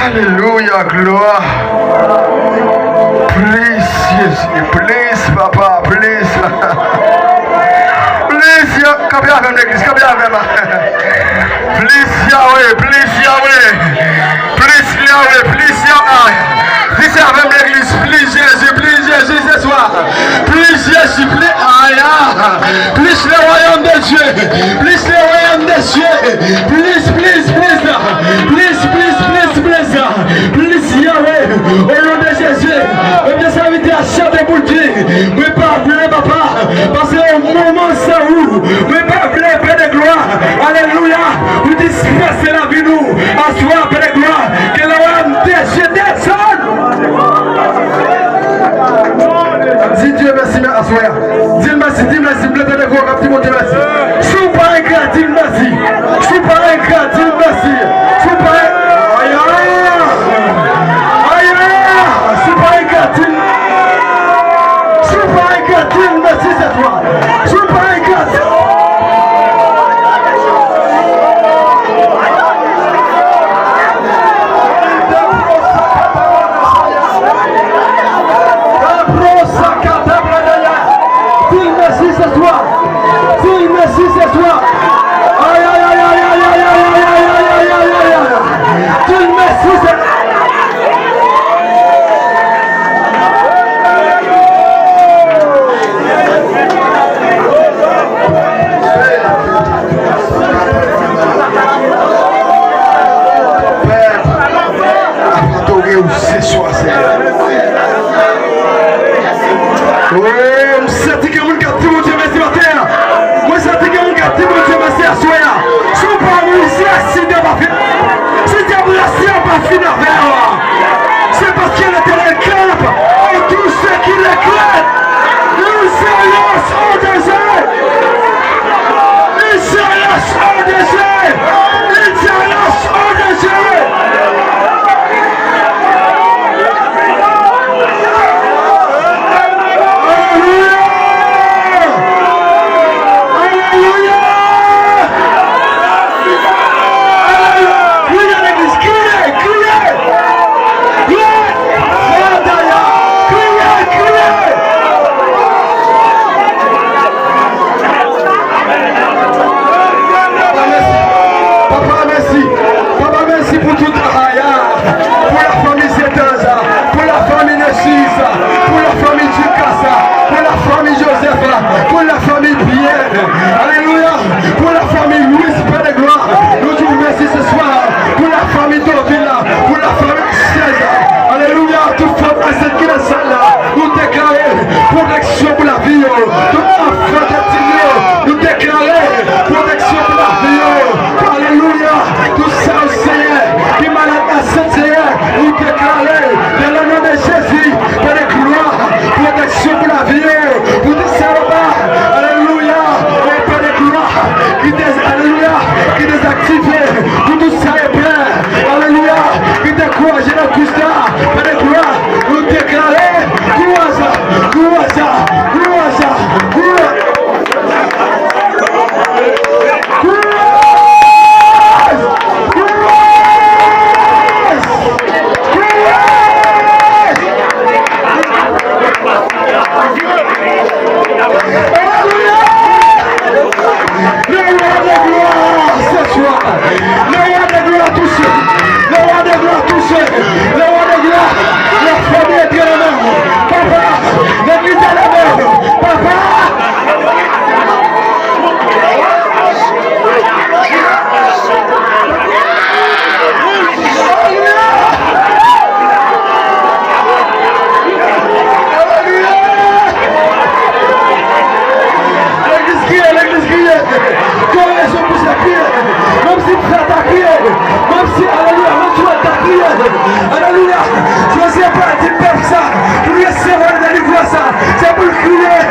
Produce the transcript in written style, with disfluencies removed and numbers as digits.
Alléluia, gloire. Please, Jesus, please, Papa, please. Please, come here, l'église, come here, please, Yahweh, please, Yahweh. Please, Yahweh, please, Yahweh. Please, avec l'église, please, Jésus, ce soir. Please, Jésus, please, please, le royaume des cieux. Please, le royaume des cieux. Please, please, please, please, please, please, please, please, Yahweh. Au nom de Jésus, je vous invite à chanter pour Dieu. Mais pas vrai, papa, parce que au moment ça où, mais pas vrai, Père de gloire. Alléluia. Vous dispersez la vie nous. Assois, Père de gloire. Que le royaume des cieux descende. Dis Dieu merci, mais assois. Dis merci, bleu de gloire, petit mon Dieu merci. Sous pas un cœur, dis merci. Sous pas un cœur, dis merci. Sous pas un merci, c'est toi. Sous pas un cœur. C'est parce qu'il était le camp et tous ceux qui l'éclatent, nous serions au désert. Ils serions au désert. Ils serions au désert. Pour la famille Pierre, alléluia, pour la famille Louis, Père de gloire, nous te remercions ce soir, pour la famille Dovila, pour la famille César, alléluia, toute femme à cette qui est là, nous déclarons protection pour la vie, toute enfant destinée, nous déclarons protection pour la vie, alléluia, tout ça au Seigneur, qui malade à cette Seigneur, nous déclarons, dans le nom de Jésus, Père de gloire, protection pour la vie, vous alléluia, Père de gloire, qui désactive, tout ça est bien, alléluia, qui décourage le Christa, Père de gloire, nous déclarer, gloire, alléluia, je ne sais pas, tu peux ça, pour laisser voir la ça, c'est pour crier,